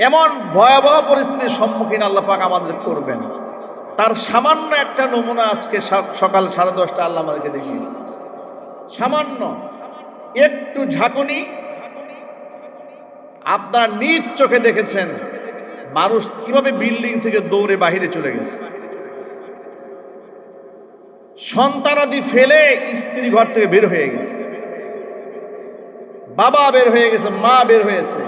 এমন ভয়াবহ পরিস্থিতির সম্মুখীন আল্লাহ পাক আমাদের করবেন, তার সামান্য একটা নমুনা আজকে সকাল 10:30 আল্লাহ আমাদেরকে দেখিয়েছে। সামান্য একটু ঝাঁকুনি, আপনারা নিজ চোখে দেখেছেন মানুষ কিভাবে বিল্ডিং থেকে দৌড়ে বাহিরে চলে গেছে। সন্তানাদি ফেলে স্ত্রী ঘর থেকে বের হয়ে গেছে, বাবা বের হয়ে গেছে, মা বের হয়েছে।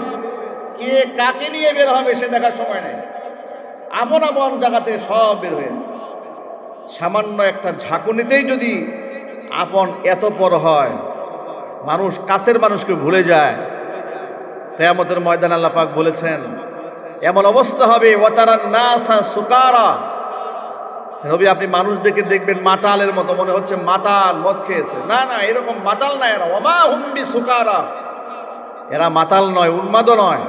কে কাকে নিয়ে বের হবে সে দেখার সময় নেই। আপন আপন জায়গা থেকে সব বের হয়েছে। সামান্য একটা ঝাঁকুনিতেই যদি আপন এত পর হয়, মানুষ কাছের মানুষকে ভুলে যায়। কিয়ামতের ময়দান আল্লাহ পাক বলেছেন এমন অবস্থা হবে, ওয়াতারান নাসা সুকারা। নবী আপনি মানুষ দেখে দেখবেন মাতালের মতো, মনে হচ্ছে মাতাল মদ খেয়েছে। না না, এরকম মাতাল না এরা। ওমা হুম বিসুকারা, এরা মাতাল নয়, উন্মাদও নয়।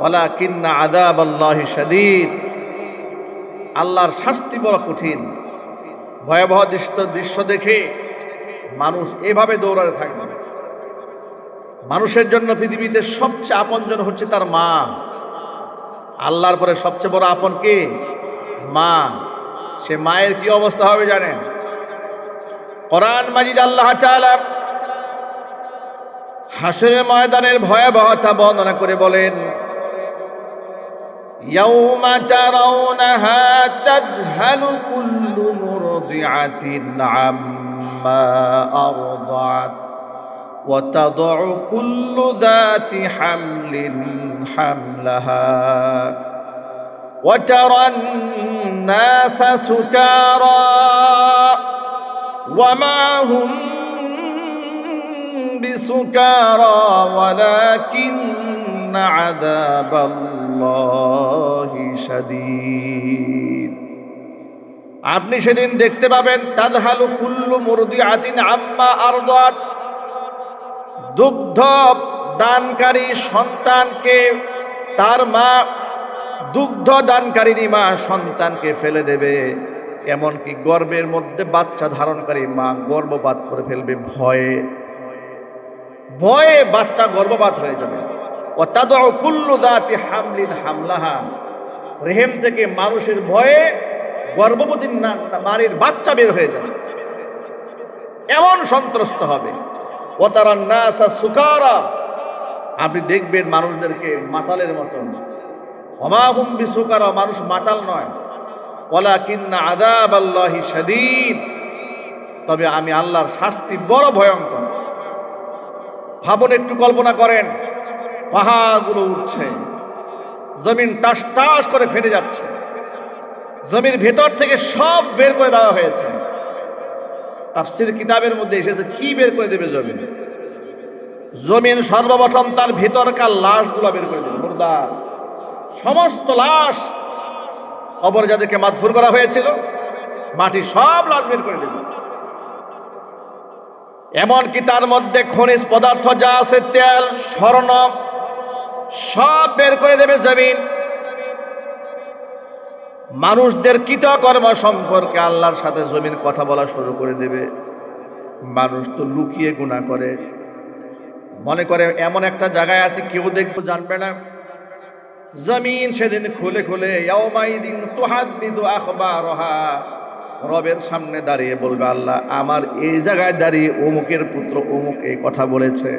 ওয়ালাকিন্না আযাবাল্লাহি শাদীদ, আল্লাহর শাস্তি বড় কঠিন। ভয়াবহ দৃশ্য দেখে মানুষ এভাবে দৌড়াতে থাকবে। মানুষের জন্য পৃথিবীতে সবচেয়ে আপনজন হচ্ছে তার মা। আল্লাহর পরে সবচেয়ে বড় আপন কে? মা। সে মায়ের কি অবস্থা হবে জানেন? কোরআন মাজিদ আল্লাহ তাআলা হাসরের ময়দানের ভয়াবহতা বর্ণনা করে বলেন, ইয়াউমা তারাউনাহা তাযহালু কুল্লু মুরদিআতিন আম্মা আরদাত ওয়া তাদউ কুল্লু যাতি হামলিন হামলাহা ওয়া তারান নাসা সুকারা ওয়া মা হুম বিসুকারা ওয়ালাকিন্না আযাবাল্লাহি শাদীদ। আপনি সেদিন দেখতে পাবেন তাযহালু কুল্লু মুরদিআতিন আম্মা আরদাত, দুগ্ধ দানকারী সন্তানকে তার মা, দুগ্ধ দানকারী মা সন্তানকে ফেলে দেবে। এমনকি গর্ভের মধ্যে বাচ্চা ধারণকারী মা গর্ভপাত করে ফেলবে ভয়ে। ভয়ে বাচ্চা গর্ভপাত হয়ে যাবে। ও তাদউ কুল্লু যাতি হামলিন হামলাহা, রেহেম থেকে মানুষের ভয়ে গর্ভবতী নারীর বাচ্চা বের হয়ে যাবে। এমন সন্ত্রস্ত হবে। ও তারান নাসা সুকারা, আপনি দেখবেন মানুষদেরকে মাতালের মতন। ওমা হুম বিসুকারা, মানুষ মাতাল নয়। ওয়ালাকিন্না আযাবাল্লাহি শাদীদ, তবে আমি আল্লাহর শাস্তি বড় ভয়ঙ্কর। ভাবুন, একটু কল্পনা করেন, পাহাড়গুলো উঠছে, জমিন টাস টাস করে ফেটে যাচ্ছে, জমির ভেতর থেকে সব বের করে দেওয়া হয়েছে। তাফসীর কিতাবের মধ্যে এসেছে কি বের করে দেবে জমিন? জমিন সর্বপ্রথম তার ভেতরকার লাশগুলো বের করে দেবে, মুর্দা সমস্ত লাশ, কবরে যাদেরকে মাদফুন করা হয়েছিল, মাটি সব লাশ বের করে দেবে। এমনকি তার মধ্যে খনিজ পদার্থ যা আছে, তেল, স্বর্ণ, সব বের করে দেবে জমিন। মানুষদের কৃতকর্ম সম্পর্কে আল্লাহর সাথে জমিন কথা বলা শুরু করে দেবে। মানুষ তো লুকিয়ে গুনাহ করে, মনে করে এমন একটা জায়গায় আছে কেউ দেখবো জানবে না। জমিন সেদিন খুলে খুলে ইয়াউমাইদিন তুহাদ্দিসু আখবারহা, রবের সামনে দাঁড়িয়ে বলবে আল্লাহ আমার এই জায়গায় দাঁড়িয়ে অমুকের পুত্র অমুক এই কথা বলেছে।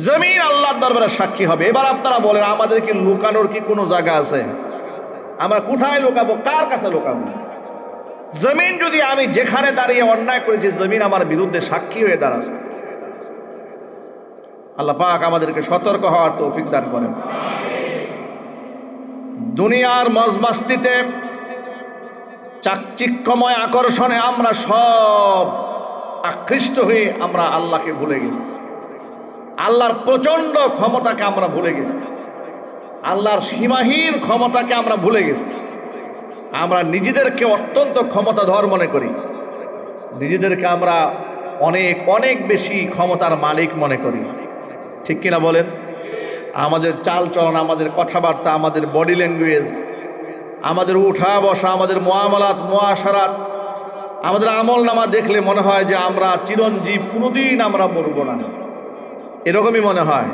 জমিন আল্লাহর দরবারে সাক্ষী হবে। এবার আপনারা বলেন, আমাদের কি লুকানোর কি কোনো জায়গা আছে? আমরা কোথায় লুকাবো? কার কাছে লুকাবো? জমিন যদি আমি যেখানে দাঁড়িয়ে অন্যায় করেছি, জমিন আমার বিরুদ্ধে সাক্ষী হয়ে দাঁড়াবে। আল্লাহ পাক আমাদেরকে সতর্ক হওয়ার তৌফিক দান করেন। দুনিয়ার মজমাস্তিতে, চাকচিক্যময় আকর্ষণে আমরা সব আকৃষ্ট হয়ে আমরা আল্লাহকে ভুলে গেছি। আল্লাহর প্রচন্ড ক্ষমতাকে আমরা ভুলে গেছি। আল্লাহর সীমাহীন ক্ষমতাকে আমরা ভুলে গেছি। আমরা নিজেদেরকে অত্যন্ত ক্ষমতাধর মনে করি, নিজেদেরকে আমরা অনেক অনেক বেশি ক্ষমতার মালিক মনে করি। ঠিক কিনা বলেন? আমাদের চাল চলন, আমাদের কথাবার্তা, আমাদের বডি ল্যাঙ্গুয়েজ, আমাদের উঠা বসা, আমাদের মুআমালাত, মুআশারাত, আমাদের আমল নামা দেখলে মনে হয় যে আমরা চিরঞ্জীব, কোনোদিন আমরা মরব না, এরকমই মনে হয়।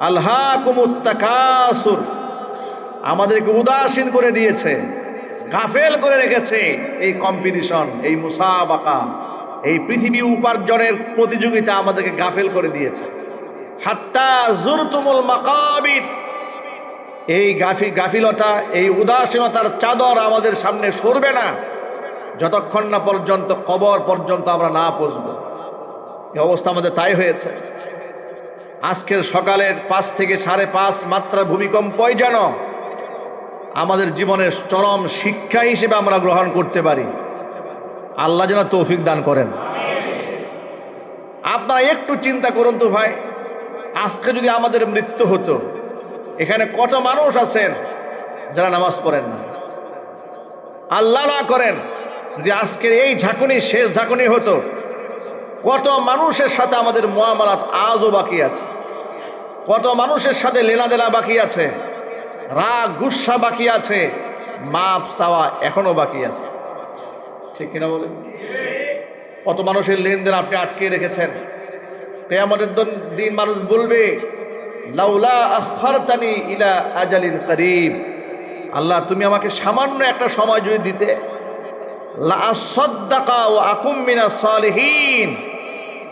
আলহাকুমুত তাকাসুর, আমাদেরকে উদাসীন করে দিয়েছে, গাফেল করে রেখেছে এই কম্পিটিশন, এই মুসাবাকা, এই পৃথিবী উপার্জনের প্রতিযোগিতা আমাদেরকে গাফেল করে দিয়েছে। হাত্তা জুরতুমুল মাকাবির, এই গাফিলতা, এই উদাসীনতার চাদর আমাদের সামনে সরবে না যতক্ষণ না পর্যন্ত কবর পর্যন্ত আমরা না পৌঁছব। এই অবস্থা আমাদের তাই হয়েছে। আজকের সকালের 5 থেকে 5.5 মাত্রা ভূমিকম্পই যেন আমাদের জীবনের চরম শিক্ষা হিসেবে আমরা গ্রহণ করতে পারি। আল্লাহ যেন তৌফিক দান করেন। আপনারা একটু চিন্তা করুন তো ভাই, আজকে যদি আমাদের মৃত্যু হতো, এখানে কত মানুষ আছেন যারা নামাজ পড়েন না। আল্লাহ না করেন যদি আজকের এই ঝাঁকুনি শেষ ঝাঁকুনি হতো, কত মানুষের সাথে আমাদের মুআমালাত আজও বাকি আছে, কত মানুষের সাথে লেনাদেনা বাকি আছে, রাগ গুসা বাকি আছে, মাপ চাওয়া এখনো বাকি আছে। ঠিক কিনা বলেন? কত মানুষের লেনদেন আপনি আটকে রেখেছেন। কিয়ামতের দিন মানুষ বলবে, লাউলা আখারতানি ইলা আজালিন করিব, আল্লাহ তুমি আমাকে সামান্য একটা সময় যদি দিতে, লা আসাদদাকা ওয়া আকুম মিনাস সালিহিন,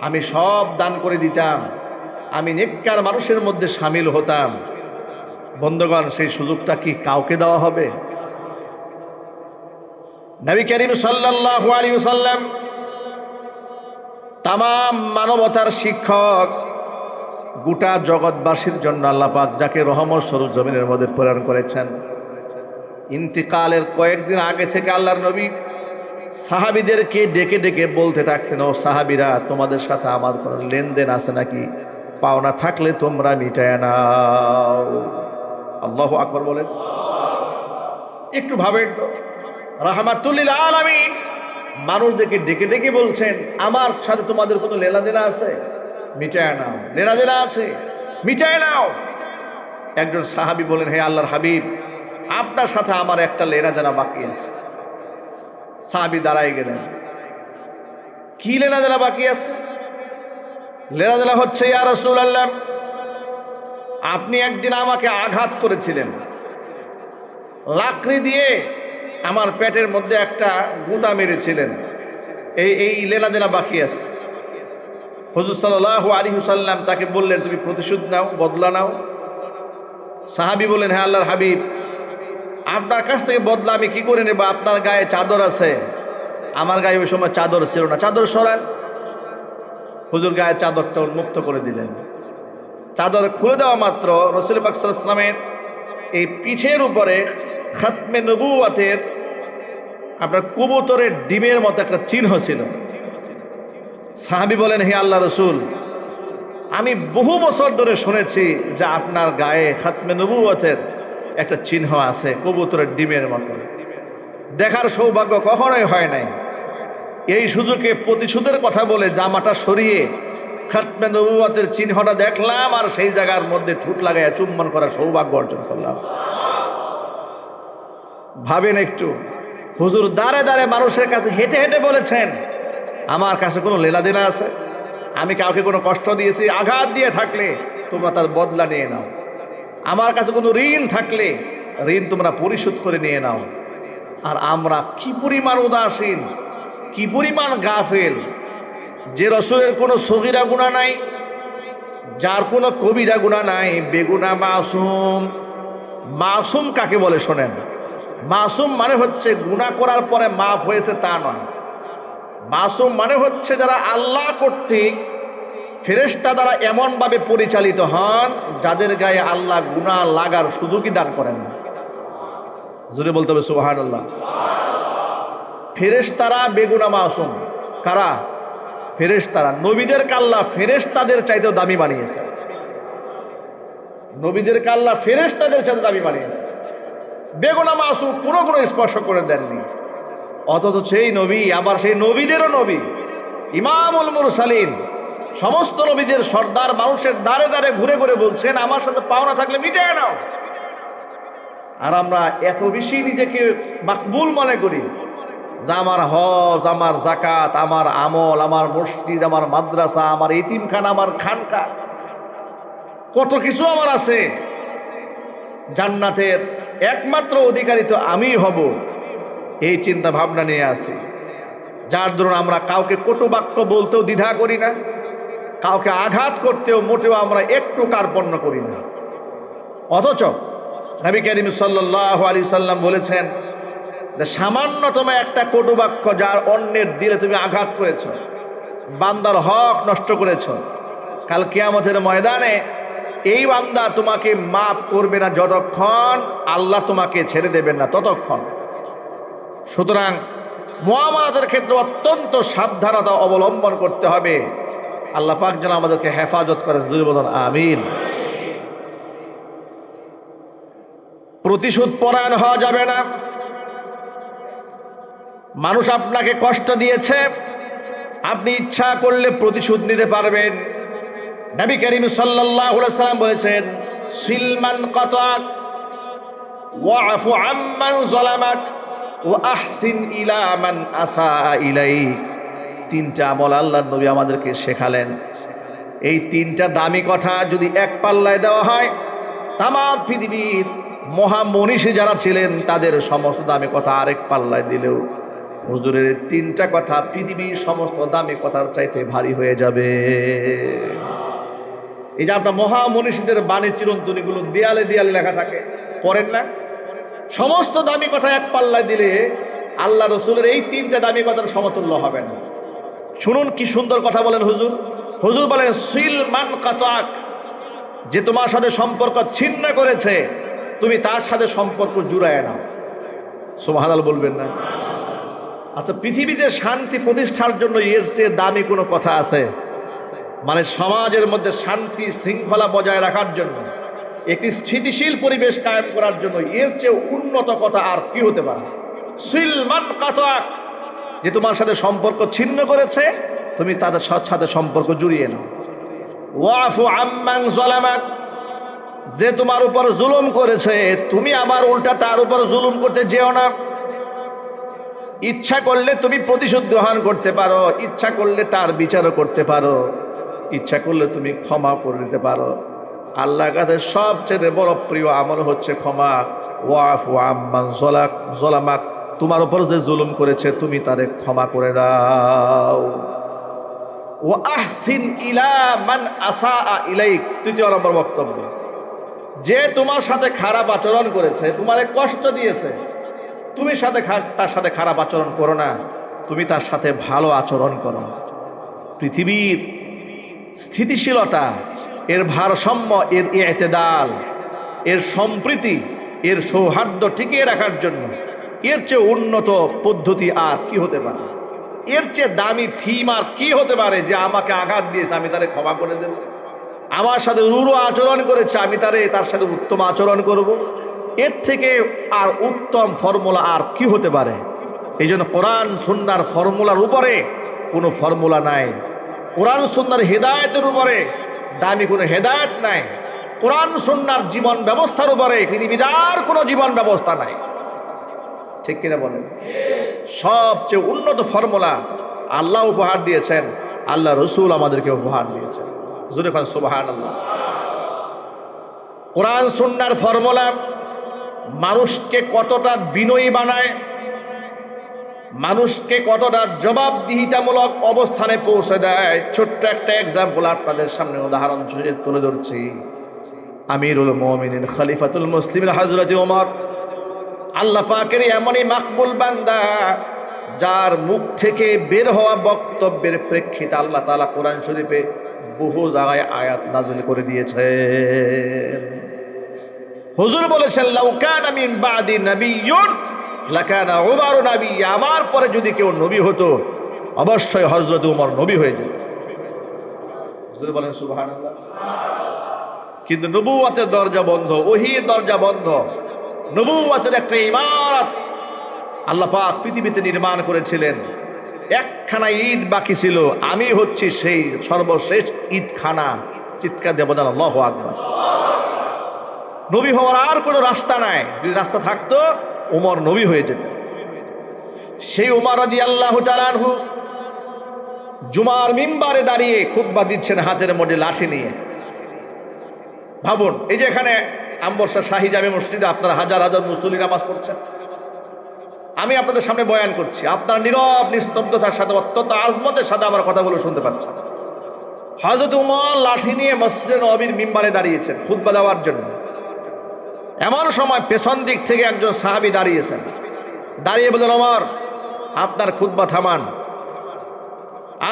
আমি সব দান করে দিতাম, আমি নেককার মানুষের মধ্যে শামিল হতাম। বন্ধুগণ, সেই সুযোগটা কি কাউকে দেওয়া হবে? নবী করিম সাল্লাল্লাহু আলাইহি ওয়াসাল্লাম তামাম মানবতার শিক্ষক, গোটা জগৎবাসীর জন্য আল্লাহ পাক যাকে রহমত স্বরূপ জমিনের মধ্যে প্রেরণ করেছেন, ইন্তিকালের কয়েকদিন আগে থেকে আল্লাহর নবী সাহাবীদেরকে ডেকে ডেকে বলতে থাকতেন, ও সাহাবীরা, তোমাদের সাথে আমার কোনো লেনদেন আছে নাকি? পাওনা থাকলে তোমরা মিটায় নাও। আল্লাহু আকবার বলেন। একটু ভাবেন তো, রাহমাতুল লিল আলামিন মানুষদেরকে ডেকে ডেকে বলছেন, আমার সাথে তোমাদের কোনো লেনাদেনা আছে? মিটায় নাও। লেনাদেনা আছে, মিটায় নাও। একজন সাহাবী বলেন, হে আল্লাহর হাবিব, আপনার সাথে আমার একটা লেনাদেনা বাকি আছে। সাহাবী দাঁড়ায় গেলেন, কি লেনাদেনা বাকি আছে? লেনাদেনা হচ্ছে, ইয়া রাসূলুল্লাহ, আপনি একদিন আমাকে আঘাত করেছিলেন, লাকড়ি দিয়ে আমার পেটের মধ্যে একটা গুঁতা মেরেছিলেন, এই লেনাদেনা বাকি আছে। হুজুর সাল্লাল্লাহু আলাইহি ওয়াসাল্লাম তাকে বললেন, তুমি প্রতিশোধ নাও, বদলা নাও। সাহাবী বলেন, হ্যাঁ আল্লাহর হাবিব, আপনার কাছ থেকে বদলা আমি কি করে নেব? আপনার গায়ে চাদর আছে, আমার গায়ে ওই সময় চাদর ছিল না, চাদর সরান। হুজুর গায়ে চাদরটা উন্মুক্ত করে দিলেন। চাদর খুলে দেওয়া মাত্র রাসূল পাক সাল্লাল্লাহু আলাইহি ওয়াসাল্লামের এই পিঠের উপরে খাতমে নবুওয়াতের আপনার কবুতরের ডিমের মতো একটা চিহ্ন ছিল। সাহাবী বলেন, হে আল্লাহ রসুল, আমি বহু বছর ধরে শুনেছি যে আপনার গায়ে খাতমে নবুওয়াতের একটা চিহ্ন আছে কবুতরের ডিমের মতো, দেখার সৌভাগ্য কখনোই হয় নাই। এই সুযোগে প্রতিশোধের কথা বলে জামাটা সরিয়ে খাতমে নবুওয়াতের চিহ্নটা দেখলাম, আর সেই জায়গার মধ্যে ঠুট লাগাইয়া চুম্বন করার সৌভাগ্য অর্জন করলাম। ভাবেন একটু, হুজুর দাঁড়ে দাঁড়ে মানুষের কাছে হেঁটে হেঁটে বলেছেন, আমার কাছে কোনো লেনাদেনা আছে? আমি কাউকে কোনো কষ্ট দিয়েছি? আঘাত দিয়ে থাকলে তোমরা তার বদলা নিয়ে নাও। আমার কাছে কোনো ঋণ থাকলে ঋণ তোমরা পরিশোধ করে নিয়ে নাও। আর আমরা কি পরিমাণ উদাসীন, কি পরিমাণ গাফেল, যে রসুলের কোনো সগীরা গুনাহ নাই, যার কোনো কবিরা গুনাহ নাই, বেগুনাহ মাসুম। মাসুম কাকে বলে শোনেন? মাসুম মানে হচ্ছে গুনাহ করার পরে মাফ হয়েছে তা নয়। মাসুম মানে হচ্ছে যারা আল্লাহ কর্তৃক ফেরেশতা দ্বারা এমনভাবে পরিচালিত হন যাদের গায়ে আল্লাহ গুনাহ লাগার সুযোগই দান করেন না। জোরে বলতে হবে সুবহানাল্লাহ। ফেরেশতারা বেগুনাহ মাসুম। কারা? ফেরেশতারা। নবীদেরকে আল্লাহ ফেরেশতাদের চাইতেও দামি বানিয়েছে। নবীদেরকে আল্লাহ ফেরেশতাদের চাইতে দামি বানিয়েছে। বেগুনাহ মাসুম, কোনো স্পর্শ করে দেননি। অথচ সেই নবী আবার সেই নবীদেরও নবী, ইমামুল মুরসালিন, সমস্ত নবীদের সর্দার, মানুষের দ্বারে দ্বারে ঘুরে ঘুরে বলছেন, আমার সাথে পাওনা থাকলে মিটায় নাও। আর আমরা এত বেশি নিজেকে মাকবুল মনে করি যে আমার হজ, আমার যাকাত, আমার আমল, আমার মসজিদ, আমার মাদ্রাসা, আমার এতিমখানা, আমার খানকা, কত কিছু আমার আছে, জান্নাতের একমাত্র অধিকারী তো আমিই হব, এই চিন্তা ভাবনা নিয়ে আসি। যার দরুন আমরা কাউকে কটু বাক্য বলতেও দ্বিধা করি না, কাউকে আঘাত করতেও মোটেও আমরা একটু কার্পণ্য করি না। অথচ নবী করিম সাল্লাল্লাহু আলাইহি সাল্লাম বলেছেন যে সামান্যতম একটা কটু বাক্য যার অন্যের দিলে তুমি আঘাত করেছ, বান্দার হক নষ্ট করেছ, কাল কিয়ামতের ময়দানে এই বান্দা তোমাকে মাফ করবে না যতক্ষণ আল্লাহ তোমাকে ছেড়ে দেবেন না ততক্ষণ। সুতরাং মুআমালাতের ক্ষেত্রে অত্যন্ত সাবধানতা অবলম্বন করতে হবে। আল্লাহ পাক যেন আমাদেরকে হেফাজত করে, জোরে বলুন আমিন। প্রতিশোধ পরায়ণ হওয়া যাবে না। মানুষ আপনাকে কষ্ট দিয়েছে, আপনি ইচ্ছা করলে প্রতিশোধ নিতে পারবেন। নবী করিম সাল্লাল্লাহু আলাইহি সাল্লাম বলেছেন, সিলমান কাতাক ওয়াফু আম্মান যালামাক ওয়া আহসিন ইলা মান আসা ইলাইক। তিনটা আমল আল্লাহর নবী আমাদেরকে শেখালেন। এই তিনটা দামি কথা যদি এক পাল্লায় দেওয়া হয়, তাম পৃথিবীর মহামনীষী যারা ছিলেন তাদের সমস্ত দামি কথা আরেক পাল্লায় দিলেও হুজুরের তিনটা কথা পৃথিবীর সমস্ত দামি কথার চাইতে ভারী হয়ে যাবে। এই যে আপনার মহামনীষীদের বাণী চিরন্তনীগুলো দেয়ালে দেয়ালে লেখা থাকে, পড়েন না? সমস্ত দামি কথা এক পাল্লায় দিলে আল্লাহ রসুলের এই তিনটা দামি কথার সমতুল্য হবে না। শুনুন কি সুন্দর কথা বলেন হুজুর। হুজুর বলেন, সিল মান কাতাক, যে তোমার সাথে সম্পর্ক ছিন্ন করেছে তুমি তার সাথে সম্পর্ক জুড়ায় নাও। সুবহানাল্লাহ বলবেন না? আচ্ছা, পৃথিবীতে শান্তি প্রতিষ্ঠার জন্য এর চেয়ে দামি কোনো কথা আছে? মানে সমাজের মধ্যে শান্তি শৃঙ্খলা বজায় রাখার জন্য, একটি স্থিতিশীল পরিবেশ কায়েম করার জন্য এর চেয়ে উন্নত কথা আর কি হতে পারে? সিলমান কাতাক, যে তোমার সাথে সম্পর্ক ছিন্ন করেছে তুমি তাদের সাথে সম্পর্ক জুড়িয়ে নাও। ওয়াফু আম্মান যালামাক, যে তোমার উপর জুলুম করেছে তুমি আবার উল্টা তার উপর জুলুম করতে যেও না। ইচ্ছা করলে তুমি প্রতিশোধ গ্রহণ করতে পারো, ইচ্ছা করলে তার বিচারও করতে পারো, ইচ্ছা করলে তুমি ক্ষমা করে দিতে পারো। আল্লাহর কাছে সবচেয়ে বড় প্রিয় আমল হচ্ছে ক্ষমা। ওয়াফু আম্মান যালামাক, তোমার উপর যে জুলুম করেছে তুমি তারে ক্ষমা করে দাও। ওয়া আহসিন ইলা মান আসা ইলাইক, তৃতীয় নম্বর বক্তব্য, যে তোমার সাথে খারাপ আচরণ করেছে, তোমারে কষ্ট দিয়েছে, তুমি তার সাথে খারাপ আচরণ করো না, তুমি তার সাথে ভালো আচরণ করো। পৃথিবীর স্থিতিশীলতা, এর ভারসাম্য, এর ইতিদাল, এর সম্প্রীতি, এর সৌহার্দ্য টিকিয়ে রাখার জন্য এর চেয়ে উন্নত পদ্ধতি আর কি হতে পারে? এর চেয়ে দামি থিম আর কি হতে পারে? যে আমাকে আঘাত দিয়েছে আমি তারে ক্ষমা করে দেব, আমার সাথে রূঢ় আচরণ করেছে আমি তার সাথে উত্তম আচরণ করব। এর থেকে আর উত্তম ফর্মুলা আর কি হতে পারে? এই জন্য কোরআন সুন্নাহর ফর্মুলার উপরে কোনো ফর্মুলা নাই। কোরআন সুন্নাহর হেদায়েতের উপরে দামি কোনো হেদায়েত নাই। কোরআন সুন্নাহর জীবন ব্যবস্থার উপরে পৃথিবীর আর কোনো জীবন ব্যবস্থা নাই। ঠিক কিনা বলেন? সবচেয়ে উন্নত ফর্মুলা আল্লাহ উপহার দিয়েছেন, আল্লাহ রসুল আমাদেরকে উপহার দিয়েছেন। জোরে খান সুবহানাল্লাহ। কোরআন সুন্নাহর ফর্মুলা মানুষকে কতটা বিনয়ী বানায়, মানুষকে কতটা জবাবদিহিতামূলক অবস্থানে পৌঁছে দেয়। ছোট্ট একটা এক্সাম্পল আপনাদের সামনে উদাহরণ হিসেবে তুলে ধরছি। আমিরুল মুমিনিন খলিফাতুল মুসলিমিন হযরত ওমর, আল্লাহ পাকের এমনই মাকবুল বান্দা যার মুখ থেকে বের হওয়া বক্তব্যের প্রেক্ষিতে আল্লাহ তাআলা কোরআন শরীফে বহু জায়গায় আয়াত নাযিল করে দিয়েছেন। হুজুর বলেছেন, লাউ কানা মিন বাদি নাবিয়্যুন লাকানা উমর নবী, আমার পরে যদি কেউ নবী হতো অবশ্যই হযরত ওমর নবী হয়ে যেত। হুজুর বলেন সুবহানাল্লাহ। কিন্তু নবুয়তের দরজা বন্ধ, ওহীর দরজা বন্ধ। নবুয়তের একটা ইমারত আল্লাহ পাক পৃথিবীতে নির্মাণ করেছিলেন। একখানা ঈদ বাকি ছিল, আমি হচ্ছি সেই সর্বশেষ ঈদখানা। চিৎকার দিয়ে বলেন আল্লাহু আকবার। নবী হওয়ার আর কোনো রাস্তা নাই, যদি রাস্তা থাকতো ওমর নবী হয়ে যেতেন। সেই ওমর রাদিয়াল্লাহু তাআলা আনহু জুমার মিম্বারে দাঁড়িয়ে খুতবা দিচ্ছেন হাতের মধ্যে লাঠি নিয়ে। ভাবুন, এই যে এখানে আমবর্ষা শাহী জামে মসজিদে আপনারা হাজার হাজার মুসল্লি নামাজ পড়ছেন, আমি আপনাদের সামনে বয়ান করছি, আপনারা নীরব নিস্তব্ধতার সাথে অত্যন্ত আজমতের সাথে আমার কথাগুলো শুনতে পাচ্ছেন। হযরত উমর লাঠি নিয়ে মসজিদে নববীর মিম্বারে দাঁড়িয়েছেন খুতবা দেওয়ার জন্য। এমন সময় পেছন দিক থেকে একজন সাহাবী দাঁড়িয়েছেন, দাঁড়িয়ে বলেন, ওমর আপনার খুতবা থামান,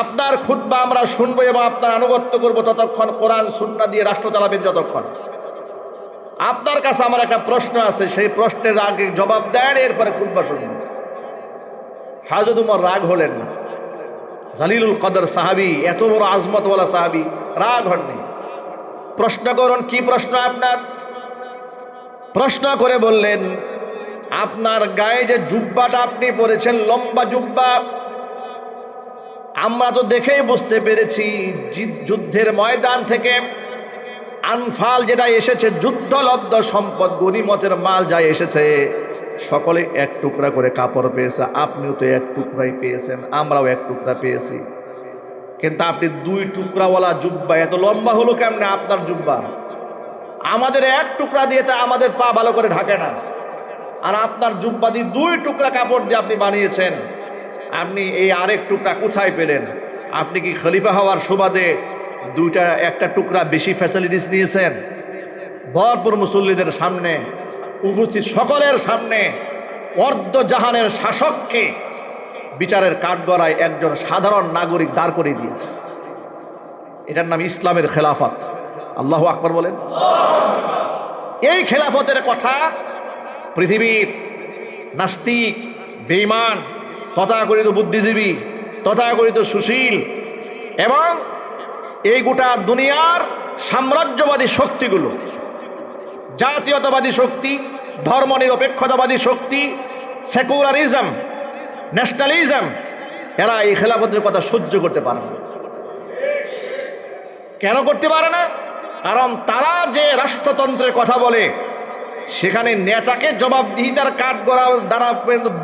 আপনার খুতবা আমরা শুনবো এবং আপনার আনুগত্য করবো ততক্ষণ, কোরআন সুন্নাহ দিয়ে রাষ্ট্র চালাবেন যতক্ষণ। আপনার কাছে আমার একটা প্রশ্ন আছে, সেই প্রশ্নের আগে জবাব দেন, এরপরে খুতবা শুনবেন। হযরত উমর রাগ হলেন না, জালিলুল কদর সাহাবী, এত বড় আজমতওয়ালা সাহাবী, রাগ হননি। প্রশ্ন করুন, কি প্রশ্ন আপনার? প্রশ্ন করে বললেন, আপনার গায়ে যে জুব্বাটা আপনি পরেছেন, লম্বা জুব্বা, আমরা তো দেখেই বুঝতে পেরেছি যুদ্ধের ময়দান থেকে আনফাল যেটা এসেছে, যুদ্ধলব্ধ সম্পদ, গনিমতের মাল যা এসেছে, সকলে এক টুকরা করে কাপড় পেয়েছে, আপনিও তো এক টুকরাই পেয়েছেন, আমরাও এক টুকরা পেয়েছি, কিন্তু আপনি দুই টুকরাওয়ালা জুব্বা, এত লম্বা হলো কেমনে আপনার জুব্বা? আমাদের এক টুকরা দিয়ে তা আমাদের পা ভালো করে ঢাকে না, আর আপনার জুব্বা দিয়ে দুই টুকরা কাপড় দিয়ে আপনি বানিয়েছেন, আপনি এই আরেক টুকরা কোথায় পেলেন? আপনি কি খলিফা হওয়ার সুবাদে একটা টুকরা বেশি ফ্যাসিলিটিস নিয়েছেন? ভরপুর মুসল্লিদের সামনে, উপস্থিত সকলের সামনে, অর্ধ জাহানের শাসককে বিচারের কাঠগড়ায় একজন সাধারণ নাগরিক দাঁড় করিয়ে দিয়েছে। এটার নাম ইসলামের খেলাফত। আল্লাহু আকবার বলেন। এই খেলাফতের কথা পৃথিবীর নাস্তিক, বেঈমান, তথাকথিত বুদ্ধিজীবী, তথাকথিত সুশীল এবং এই গোটা দুনিয়ার সাম্রাজ্যবাদী শক্তিগুলো, জাতীয়তাবাদী শক্তি, ধর্মনিরপেক্ষতাবাদী শক্তি, সেকুলারিজম, ন্যাশনালিজম, এরা এই খেলাফতের কথা সহ্য করতে পারে না। কেন করতে পারে না? কারণ তারা যে রাষ্ট্রতন্ত্রের কথা বলে, সেখানে নেতাকে জবাবদিহিতার কাঠগড়া দ্বারা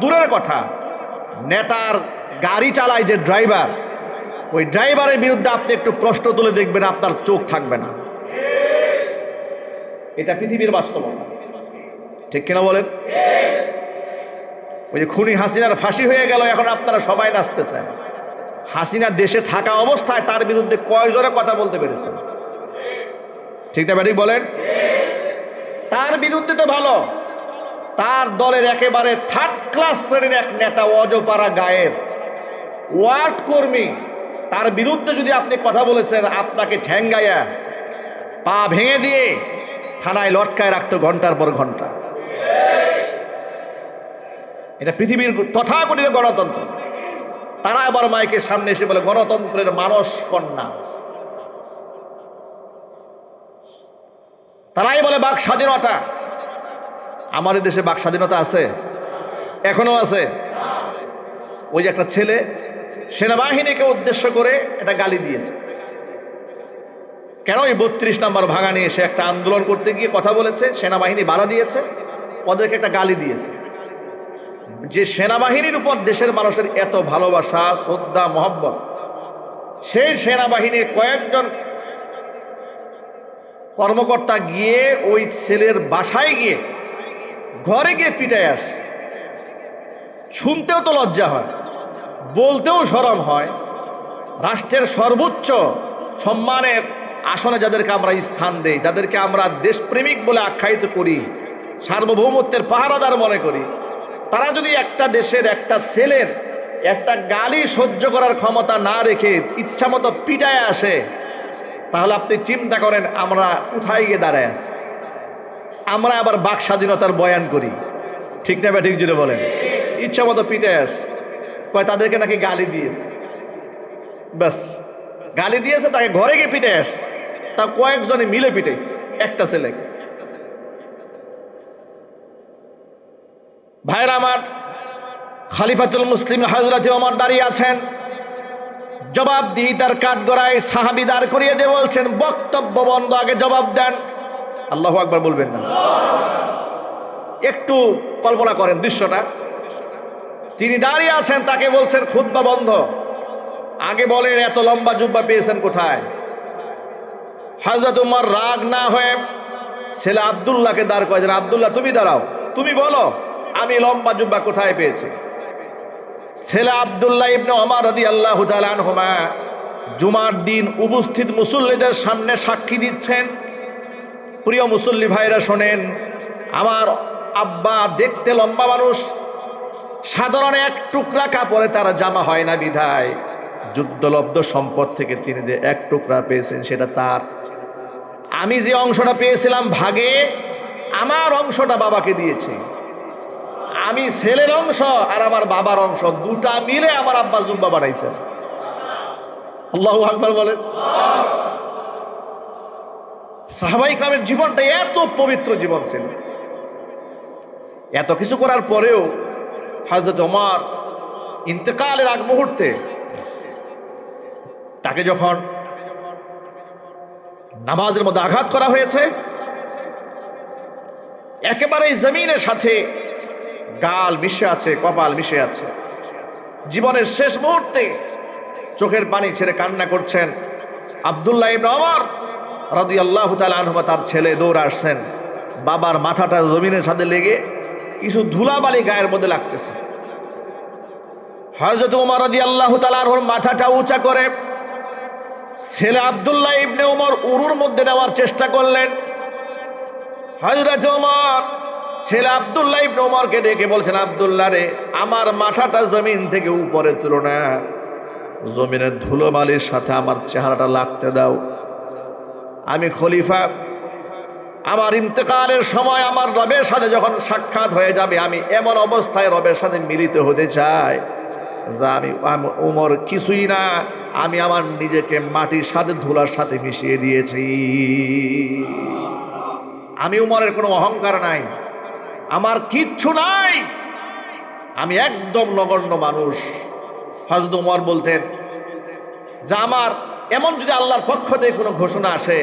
দূরের কথা, নেতার গাড়ি চালায় যে ড্রাইভার, ওই ড্রাইভারের বিরুদ্ধে আপনি একটু প্রশ্ন তুলে দেখবেন, আপনার চোখ থাকবে না। এটা পৃথিবীর বাস্তবতা, ঠিক কিনা বলেন? ওই যে খুনি হাসিনার ফাঁসি হয়ে গেল, এখন আপনারা সবাই নাচতেছেন। হাসিনা দেশে থাকা অবস্থায় তার বিরুদ্ধে কয়জনে কথা বলতে পেরেছেন? ঠিক না ব্যাটিক বলেন? তার বিরুদ্ধে তো ভালো, তার দলের একেবারে থার্ড ক্লাস শ্রেণীর এক নেতা, অজপাড়া গায়ের ওয়ার্ড কর্মী, তার বিরুদ্ধে যদি আপনি কথা বলেছেন, আপনাকে ঠ্যাঙ্গাইয়া পা ভেঙে দিয়ে থানায় লটকায় রাখতো ঘন্টার পর ঘন্টা। এটা পৃথিবীর তথাকথিত গণতন্ত্র। তারা আবার মাইকের সামনে এসে বলে গণতন্ত্রের মানস কন্যা। তারাই বলে বাক স্বাধীনতা। আমাদের দেশে বাক স্বাধীনতা আছে? এখনো আছে? ওই যে একটা ছেলে সেনাবাহিনীকে উদ্দেশ্য করে একটা গালি দিয়েছে। কেন? এই 32 নম্বর ভাঙা নিয়ে সে একটা আন্দোলন করতে গিয়ে কথা বলেছে, সেনাবাহিনী বাধা দিয়েছে, ওদেরকে একটা গালি দিয়েছে। যে সেনাবাহিনীর উপর দেশের মানুষের এত ভালোবাসা, শ্রদ্ধা, মহব্বত, সেই সেনাবাহিনীর কয়েকজন কর্মকর্তা গিয়ে ওই ছেলের বাসায় গিয়ে, ঘরে গিয়ে পিটায় আসছে। শুনতেও তো লজ্জা হয়, বলতেও শরম হয়। রাষ্ট্রের সর্বোচ্চ সম্মানের আসনে যাদেরকে আমরা স্থান দেই, যাদেরকে আমরা দেশপ্রেমিক বলে আখ্যায়িত করি, সার্বভৌমত্বের পাহারাদার মনে করি, তারা যদি একটা দেশের একটা ছেলের একটা গালি সহ্য করার ক্ষমতা না রেখে ইচ্ছামতো পিটায় আসে, তাহলে আপনি চিন্তা করেন আমরা কোথায় গিয়ে দাঁড়ায় আছি। আমরা আবার বাক স্বাধীনতার বয়ান করি, ঠিক না ঠিক জুড়ে বলেন? ইচ্ছামতো পিটায় আসে, কয় তাদেরকে নাকি গালি দিয়েছে, ব্যাস গালি দিয়েছে, তাকে ঘরে গিয়ে পিটায় আসে, তা কয়েকজনে মিলে পিটাইছে একটা ছেলেকে। ভাইরা আমার, খলিফাতুল মুসলিম হযরত ওমর দাঁড়িয়ে আছেন, জবাবদিহিতার কাঠগড়ায় সাহাবী দাঁড় করিয়ে দিয়ে বলছেন, বক্তব্য বন্ধ, আগে জবাব দেন। আল্লাহু আকবার বলবেন না? একটু কল্পনা করেন দৃশ্যটা। তিনি দাঁড়িয়ে আছেন, তাকে বলছেন খুতবা বন্ধ, আগে বলেন এত লম্বা জুব্বা পেয়েছেন কোথায়? হযরত উমর রাগ না হয়ে ছেলে আব্দুল্লাহকে দাঁড় করেছেন, আব্দুল্লাহ তুমি দাঁড়াও, তুমি বলো আমি লম্বা জুব্বা কোথায় পেয়েছি। ছেলে আব্দুল্লাহ ইবনে ওমর রাদিয়াল্লাহু তাআলা আনহুমা জুমার দিন উপস্থিত মুসল্লিদের সামনে সাক্ষী দিচ্ছেন। প্রিয় মুসল্লি ভাইরা শোনেন, আমার আব্বা দেখতে লম্বা মানুষ, সাধারণ এক টুকরা কাপড়ে তার জামা হয় না বিধায় যুদ্ধলব্ধ সম্পদ থেকে তিনি যে এক টুকরা পেয়েছেন সেটা তার। আমি যে অংশটা পেয়েছিলাম ভাগে, আমার অংশটা বাবাকে দিয়েছি। আমি ছেলের অংশ আর আমার বাবার অংশ দুটা মিলে আমার আব্বার জুব্বা বানাইছেন। আল্লাহু আকবার বলেন। সাহাবায়ে কেরামের জীবনটা এত পবিত্র জীবন ছিল। এত কিছু করার পরেও হযরত ওমর ইন্তেকালের আগ মুহূর্তে তাকে যখন নামাজের মধ্যে আঘাত করা হয়েছে, একেবারে জমিনের সাথে গাল মিশে আছে, কপাল মিশে আছে। জীবনের শেষ মুহূর্তে চোখের পানি ছেড়ে কান্না করছেন আব্দুল্লাহ ইবনে ওমর রাদিয়াল্লাহু তাআলা আনহু। তার ছেলে দৌড়ে আসছেন, বাবার মাথাটা জমিনের সাথে লেগে কিছু ধুলাবালি গায়ের মধ্যে লাগতেছে। হযরত ওমর রাদিয়াল্লাহু তাআলা আনহুর মাথাটা উঁচা করে ছেলে আব্দুল্লাহ ইবনে ওমর উরুর মধ্যে নেওয়ার চেষ্টা করলেন। হযরত ওমর ছেলে আব্দুল্লাহ ইবনে ওমরকে ডেকে বলছেন, আব্দুল্লাহ রে, আমার মাথাটা জমিন থেকে উপরে তুলো না, জমিনের ধুলোবালির সাথে আমার চেহারাটা লাগতে দাও। আমি খলিফা, আমার ইন্তেকালের সময় আমার রবের সাথে যখন সাক্ষাৎ হয়ে যাবে, আমি এমন অবস্থায় রবের সাথে মিলিত হতে চাই যা আমি ওমর কিছুই না, আমি আমার নিজেকে মাটির সাথে ধুলার সাথে মিশিয়ে দিয়েছি। আমি ওমরের কোনো অহংকার নাই, আমার কিচ্ছু নাই, আমি একদম নগণ্য মানুষ। হযরত ওমর বলতেন যে আমার এমন যদি আল্লাহর পক্ষ থেকে কোনো ঘোষণা আসে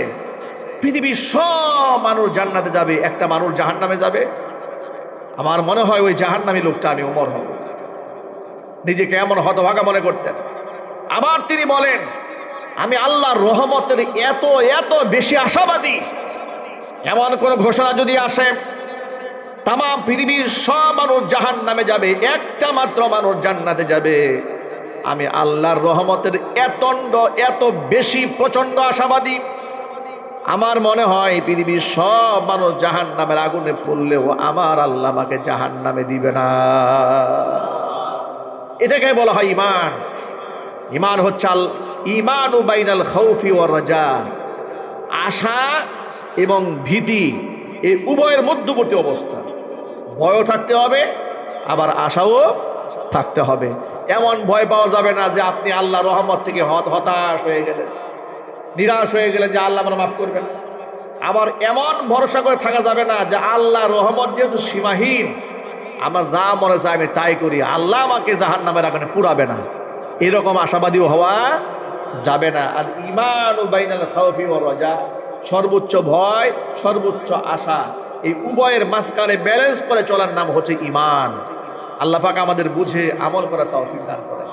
পৃথিবীর সব মানুষ জান্নাতে যাবে, একটা মানুষ জাহান্নামে যাবে, আমার মনে হয় ওই জাহান্নামী লোকটা আমি ওমর হব। নিজেকে এমন হতভাগা মনে করতেন। আবার তিনি বলেন, আমি আল্লাহর রহমতের এত এত বেশি আশাবাদী, এমন কোন ঘোষণা যদি আসে তাম পৃথিবীর সব মানুষ জাহান্নামে যাবে, একটা মাত্র মানুষ জান্নাতে যাবে, আমি আল্লাহর রহমতের এত বেশি প্রচন্ড আশাবাদী, আমার মনে হয় পৃথিবীর সব মানুষ জাহান্নামের আগুনে পড়লেও আমার আল্লাহ আমাকে জাহান্নামে দিবে না। এটাকে বলা হয় ঈমান। ঈমান হচ্ছে ঈমানু বাইনাল খাউফি ওয়ার রাজা, আশা এবং ভীতি এই উভয়ের মধ্যবর্তী অবস্থা। ভয়ও থাকতে হবে, আবার আশাও থাকতে হবে। এমন ভয় পাওয়া যাবে না যে আপনি আল্লাহর রহমত থেকে হতাশ হয়ে গেলেন, নিরাশ হয়ে গেলেন যে আল্লাহ আমার মাফ করবেন। আবার এমন ভরসা করে থাকা যাবে না যে আল্লাহ রহমত যেহেতু সীমাহীন, আমার যা মনে চায় আমি তাই করি, আল্লাহ আমাকে জাহান্নামের আগুনে পুরাবে না, এরকম আশাবাদীও হওয়া যাবে না। আর ঈমানু বাইনাল খাউফি ওয়ার রাজা, সর্বোচ্চ ভয় সর্বোচ্চ আশা, এই উভয়ের মাঝখানে ব্যালেন্স করে চলার নাম হচ্ছে ঈমান। আল্লাহ পাক আমাদের বুঝে আমল করা তৌফিক দান করেন।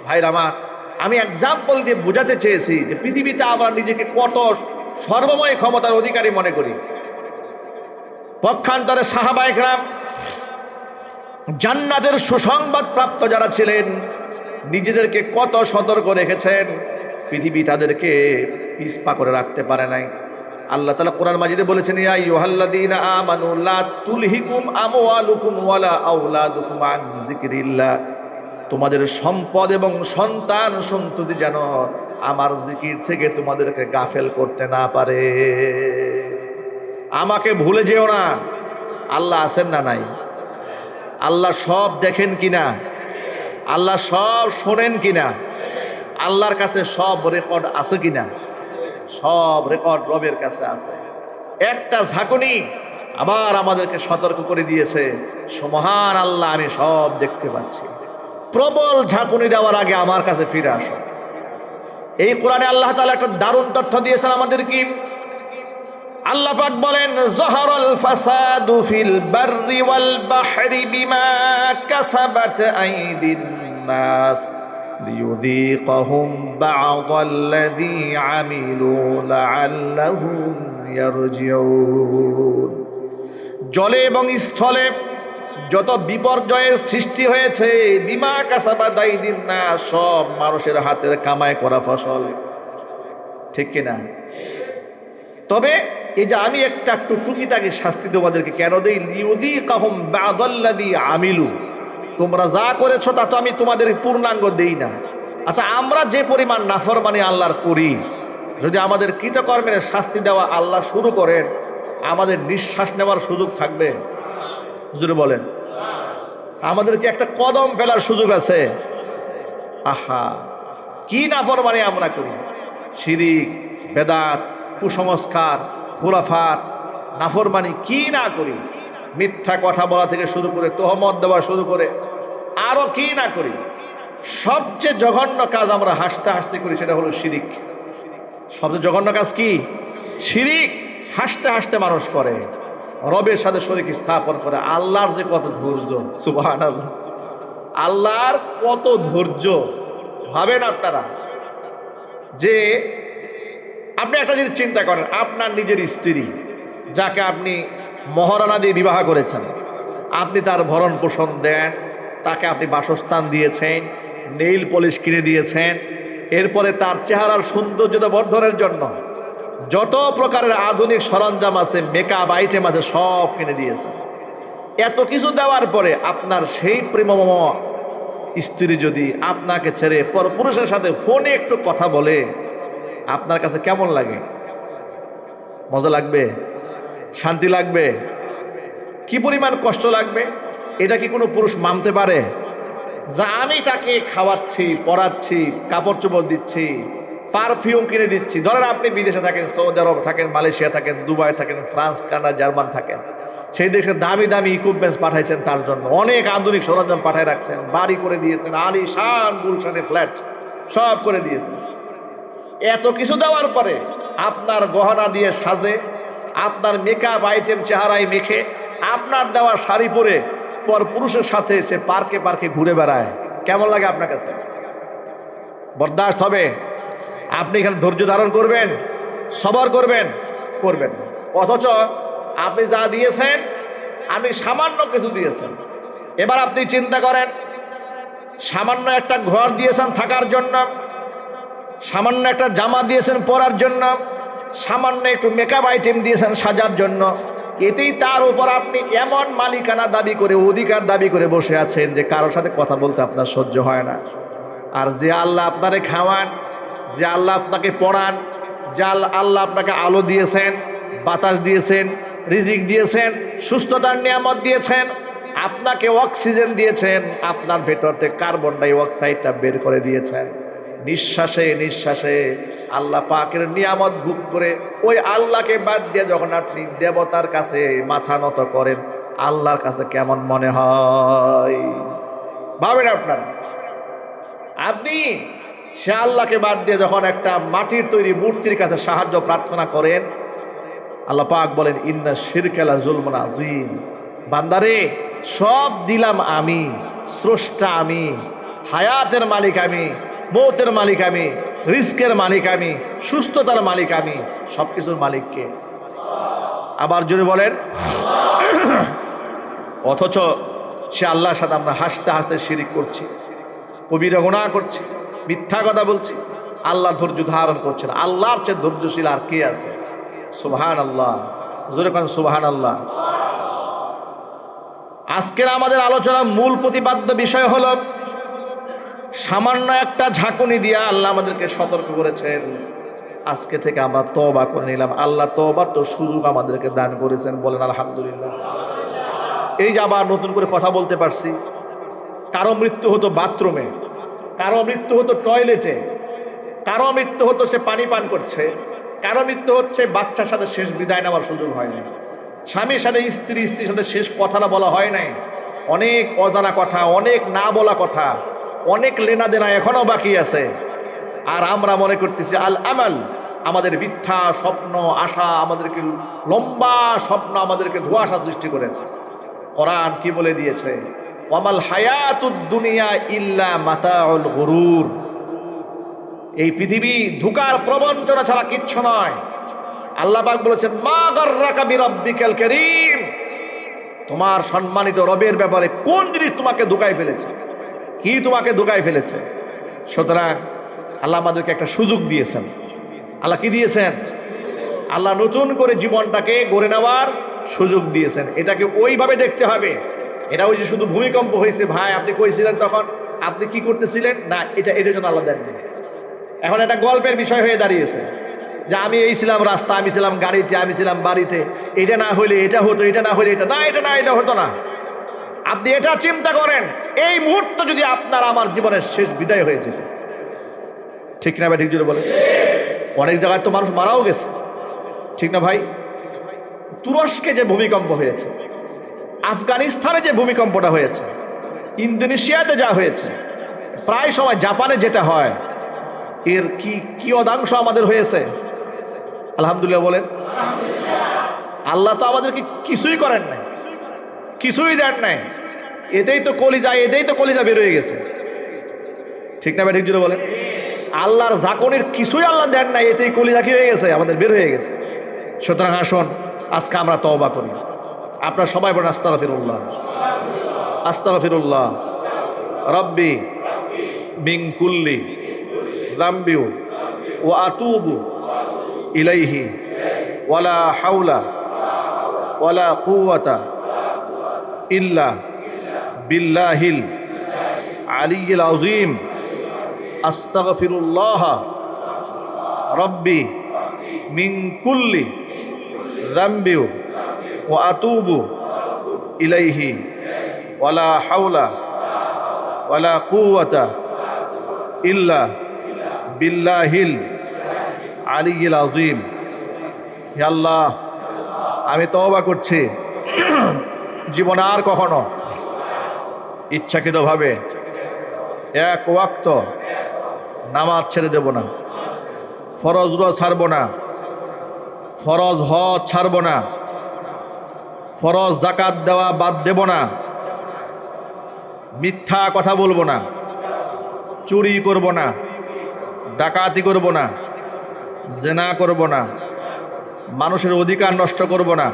ভাইরা আমার, আমি এক্সাম্পল দিয়ে বোঝাতে চেয়েছি যে পৃথিবীতে আমরা নিজেকে কত সর্বময় ক্ষমতার অধিকারী মনে করি। পক্ষান্তরে সাহাবায়ে কেরাম জান্নাতের সুসংবাদ প্রাপ্ত যারা ছিলেন, নিজেদেরকে কত সতর্ক রেখেছেন, পৃথিবী তাদেরকে পিছপা করে রাখতে পারে নাই। আল্লাহ তাআলা কোরআন মাজিদে বলেছেন, ইয়া আইয়ুহাল্লাযীনা আমানু লা তুলহিকুম আমওয়ালুকুম ওয়ালা আওলাদুকুম আন যিকরিল্লাহ, তোমাদের সম্পদ এবং সন্তান সন্ততি যেন আমার জিকির থেকে তোমাদেরকে গাফেল করতে না পারে। আমাকে ভুলে যেও না। আল্লাহ আছেন না নাই? আল্লাহ সব দেখেন কিনা? আল্লাহ সব শোনেন কিনা? আল্লাহর কাছে সব রেকর্ড আছে কিনা? সব রেকর্ড রবের কাছে আছে। একটা ঝাঁকুনি আবার আমাদেরকে সতর্ক করে দিয়েছে, মহান আল্লাহ আমি সব দেখতে পাচ্ছি। প্রবল ঝাঁকুনি দেওয়ার আগে আমার কাছে ফিরে আসো। এই কোরআনে আল্লাহ তাআলা একটা দারুণ তথ্য দিয়েছেন আমাদেরকে। আল্লাহ পাক বলেন, যাহারাল ফাসাদু ফিল বাররি ওয়াল বাহরি বিমা কাসাবাত আইদিন নাস লিয়ুযীকাহুম বা'দাল্লাযী আমিলু লাআল্লাহুম يرجعون জলে এবং স্থলে যত বিপর্যয়ের সৃষ্টি হয়েছে বিমা কাসাবাত আইদিন নাস, সব মানুষের হাতের কামাই করা ফসল, ঠিক কিনা? তবে এই যে আমি একটু টুকিটাকি শাস্তি তোমাদেরকে কেন দেই, লিউযীকাহুম বা'দাল্লাযী আমিলু, তোমরা যা করেছো তা তো আমি তোমাদের পূর্ণাঙ্গ দেই না। আচ্ছা, আমরা যে পরিমাণ নাফরমানি আল্লাহর করি, যদি আমাদের কৃতকর্মের শাস্তি দেওয়া আল্লাহ শুরু করেন, আমাদের নিঃশ্বাস নেওয়ার সুযোগ থাকবে? হুজুর বলেন, আমাদের কি একটা কদম ফেলার সুযোগ আছে? আহা, কি নাফরমানি আমরা করি! শিরিক, বেদাত, কুসংস্কার, খুরাফাত, নাফরমানি কি না করি! মিথ্যা কথা বলা থেকে শুরু করে, তোহমত দেওয়া শুরু করে আরো কি না করি। সবচেয়ে জঘন্য কাজ আমরা হাসতে হাসতে করি, সেটা হলো শিরিক। সবচেয়ে জঘন্য কাজ কি? শিরিক। হাসতে হাসতে মানুষ করে, রবের সাথে শরীক স্থাপন করে। আল্লাহর যে কত ধৈর্য, সুবহানাল্লাহ! আল্লাহর কত ধৈর্য ভাবেন আপনারা। যে আপনি একটা জিনিস চিন্তা করেন, আপনার নিজের স্ত্রী, যাকে আপনি মহারণা দিয়ে বিবাহ করেছেন, আপনি তার ভরণ পোষণ দেন, তাকে আপনি বাসস্থান দিয়েছেন, নেইল পলিশ কিনে দিয়েছেন, এরপরে তার চেহারার সৌন্দর্যতা বর্ধনের জন্য যত প্রকারের আধুনিক সরঞ্জাম আছে, মেকআপ আইটেম আছে, সব কিনে দিয়েছেন। এত কিছু দেওয়ার পরে আপনার সেই প্রেমময় স্ত্রী যদি আপনাকে ছেড়ে পরপুরুষের সাথে ফোনে একটু কথা বলে, আপনার কাছে কেমন লাগে? মজা লাগবে? শান্তি লাগবে? কি পরিমাণ কষ্ট লাগবে? এটা কি কোনো পুরুষ মানতে পারে? যা আমি তাকে খাওয়াচ্ছি, পড়াচ্ছি, কাপড় চোপড় দিচ্ছি, পারফিউম কিনে দিচ্ছি। ধরেন আপনি বিদেশে থাকেন, সৌদি আরব থাকেন, মালয়েশিয়া থাকেন, দুবাই থাকেন, ফ্রান্স, কানাডা, জার্মান থাকেন, সেই দেশে দামি দামি ইকুইপমেন্টস পাঠাইছেন, তার জন্য অনেক আধুনিক সরঞ্জাম পাঠায় রাখছেন, বাড়ি করে দিয়েছেন, আলিশান গুলশানে ফ্ল্যাট সব করে দিয়েছেন। এত কিছু দেওয়ার পরে আপনার গহনা দিয়ে সাজে, আপনার মেকআপ আইটেম চেহারায় মেখে, আপনার দেওয়া শাড়ি পরে পরপুরুষের সাথে সে পার্কে পার্কে ঘুরে বেড়ায়, কেমন লাগে আপনার কাছে? বরদাস্ত হবে? আপনি এখানে ধৈর্য ধারণ করবেন, সবর করবেন? করবেন না। অথচ আপনি যা দিয়েছেন, আপনি সামান্য কিছু দিয়েছেন। এবার আপনি চিন্তা করেন, সামান্য একটা ঘর দিয়েছেন থাকার জন্য, সামান্য একটা জামা দিয়েছেন পরার জন্য, সামান্য একটু মেকআপ আইটেম দিয়েছেন সাজার জন্য, এতেই তার উপর আপনি এমন মালিকানা দাবি করে, অধিকার দাবি করে বসে আছেন যে কারোর সাথে কথা বলতে আপনার সহ্য হয় না। আর যে আল্লাহ আপনারে খাওয়ান, যে আল্লাহ আপনাকে পড়ান, যে আল্লাহ আপনাকে আলো দিয়েছেন, বাতাস দিয়েছেন, রিজিক দিয়েছেন, সুস্থতার নিয়ামত দিয়েছেন, আপনাকে অক্সিজেন দিয়েছেন, আপনার ভেতর থেকে কার্বন ডাই অক্সাইডটা বের করে দিয়েছেন, নিঃশ্বাসে নিঃশ্বাসে আল্লাহ পাকের নিয়ামত ভোগ করে ওই আল্লাহকে বাদ দিয়ে যখন আপনি দেবতার কাছে মাথা নত করেন, আল্লাহর কাছে কেমন মনে হয় ভাবেন আপনারা? আপনি সে আল্লাহকে বাদ দিয়ে যখন একটা মাটির তৈরি মূর্তির কাছে সাহায্য প্রার্থনা করেন, আল্লাহ পাক বলেন, ইন্না শিরকা লা যুলমুন আযীম। বান্দারে, সব দিলাম আমি, স্রষ্টা আমি, হায়াতের মালিক আমি, মৌতের মালিক আমি, রিস্কের মালিক আমি, সুস্থতার মালিক আমি, সবকিছুর মালিককে। আবার জোরে বলেন। অথচ সে আল্লাহর সাথে আমরা হাসতে হাসতে শিরিক করছি, কবিরা গুনাহ করছি, মিথ্যা কথা বলছি, আল্লাহ ধৈর্য ধারণ করছেন। আল্লাহর চেয়ে ধৈর্যশীল আর কে আছে? সুবহানাল্লাহ, জোরে কোন সুবহানাল্লাহ। আজকের আমাদের আলোচনার মূল প্রতিপাদ্য বিষয় হলো, সামান্য একটা ঝাঁকুনি দিয়া আল্লাহ আমাদেরকে সতর্ক করেছেন, আজকে থেকে আমরা তওবা করে নিলাম। আল্লাহ তওবার তো সুযোগ আমাদেরকে দান করেছেন, বলেন আলহামদুলিল্লাহ। এই যে আবার নতুন করে কথা বলতে পারছি। কারো মৃত্যু হতো বাথরুমে, কারো মৃত্যু হতো টয়লেটে, কারো মৃত্যু হতো সে পানি পান করছে, কারো মৃত্যু হচ্ছে বাচ্চার সাথে শেষ বিদায় নেওয়ার সুযোগ হয় না, স্বামীর সাথে স্ত্রীর সাথে শেষ কথাটা বলা হয় নাই, অনেক অজানা কথা, অনেক না বলা কথা, অনেক লেনা দেনা এখনো বাকি আছে। আর আমরা মনে করতেছি আল আমাল, আমাদের মিথ্যা স্বপ্ন আশা আমাদেরকে, লম্বা স্বপ্ন আমাদেরকে ধোঁয়াশা সৃষ্টি করেছে। কোরআন কি বলে দিয়েছে? ওয়ামাল হায়াতুদ দুনিয়া ইল্লা মাতাউল গুরুর। এই পৃথিবী ধোঁকার প্রবঞ্চনা ছাড়া কিচ্ছু নয়। আল্লাহ পাক বলেছেন মা গাররাকা বিরাব্বিকাল কারীম, তোমার সম্মানিত রবের ব্যাপারে কোন জিনিস তোমাকে ধোঁকায় ফেলেছে, কি তোমাকে ধোঁকায় ফেলেছে। সুতরাং আল্লাহ আমাদেরকে একটা সুযোগ দিয়েছেন। আল্লাহ কি দিয়েছেন? আল্লাহ নতুন করে জীবনটাকে গড়ে নেওয়ার সুযোগ দিয়েছেন। এটাকে ওইভাবে দেখতে হবে। এটা ওই যে শুধু ভূমিকম্প হয়েছে ভাই আপনি কইছিলেন তখন আপনি কি করতেছিলেন না, এটার জন্য আল্লাহ দেননি। এখন একটা গল্পের বিষয় হয়ে দাঁড়িয়েছে যে আমি এই ছিলাম রাস্তা, আমি ছিলাম গাড়িতে, আমি ছিলাম বাড়িতে, এটা না হইলে এটা হতো, এটা না হইলে এটা না, এটা না এটা হতো না। আপনি এটা চিন্তা করেন এই মুহূর্ত যদি আপনার আমার জীবনের শেষ বিদায় হয়ে যেত, ঠিক না ভাই? ঠিক জোরে বলে। অনেক জায়গায় তো মানুষ মারাও গেছে, ঠিক না ভাই? তুরস্কে যে ভূমিকম্প হয়েছে, আফগানিস্তানে যে ভূমিকম্পটা হয়েছে, ইন্দোনেশিয়াতে যা হয়েছে, প্রায় সময় জাপানে যেটা হয়, এর কি অধাংশ আমাদের হয়েছে? আলহামদুলিল্লাহ বলেন। আল্লাহ তো আমাদেরকে কিছুই করেন নাই, কিছুই দেন নাই। এতেই তো কলিজা বের হয়ে গেছে, ঠিক না ভাই? ঠিক জোরে বলেন। আল্লাহর জাকনের কিছুই আল্লাহ দেন নাই, এতেই কলিজা কি হয়ে গেছে? আমাদের বের হয়ে গেছে। সুতরাং আসুন আজকে আমরা তওবা করি। আপনারা সবাই বলেন আস্তাগফিরুল্লাহ, আস্তাগফিরুল্লাহ রব্বি মিন কুল্লি যামবি ওয়া আতুবু ইলাইহি ওয়ালা হাওলা ওয়ালা কুওয়াতা ইল্লা বিল্লাহিল আলিয়্যিল আযীম। আস্তাগফিরুল্লাহ রব্বি মিন কুল্লি যামবি ওয়া আতুবু ইলাইহি ওয়ালা হাওলা ওয়ালা কুওয়াতা ইল্লা বিল্লাহিল আলিয়্যিল আযীম। হে আল্লাহ, আমি তওবা করছি জীবনে আর কখনো ইচ্ছাকৃতভাবে এক ওয়াক্ত নামাজ ছেড়ে দেব না, ফরজ রোজা ছাড়ব না, ফরজ হজ ছাড়ব না, ফরজ যাকাত দেওয়া বাদ দেব না, মিথ্যা কথা বলবো না, চুরি করব না, ডাকাতি করব না, জেনা করব না, মানুষের অধিকার নষ্ট করব না,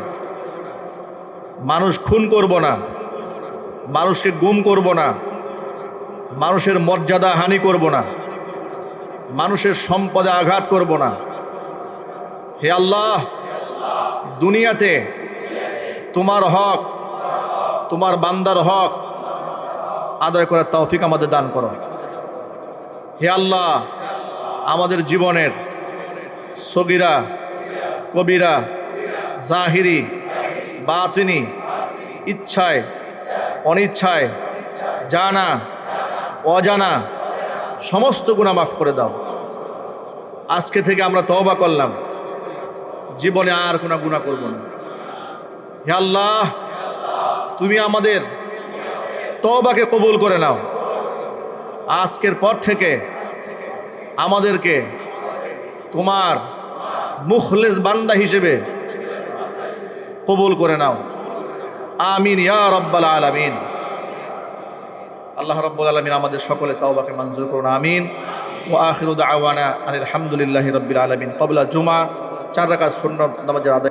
মানুষ খুন করব না, মানুষকে গুম করব না, মানুষের মর্যাদা হানি করব না, মানুষের সম্পদে আঘাত করব না। হে আল্লাহ, দুনিয়াতে তোমার হক, তোমার বান্দার হক আদায় করার তৌফিক আমাদের দান করো। হে আল্লাহ, আমাদের জীবনের সগীরা কবিরা জাহিরি বাতিনি ইচ্ছায় অনিচ্ছায় জানা অজানা সমস্ত গুনাহ মাফ করে দাও। আজকে থেকে আমরা তওবা করলাম, জীবনে আর কোনো গুনাহ করব না। হে আল্লাহ, তুমি আমাদের তওবাকে কবুল করে নাও। আজকের পর থেকে আমাদেরকে তোমার মুখলেস বান্দা হিসেবে কবুল করে নাও। আমিন ইয়া রাব্বাল আলামিন। আল্লাহ রাব্বুল আলামিন আমাদের সকলে তওবাকে মঞ্জুর করুন, আমিন। ওয়া আখিরু দাওয়ানা আলহামদুলিল্লাহি রাব্বিল আলামিন। ক্বাবলা জুমা 4 রাকাত সুন্নাত নামাজের আদায়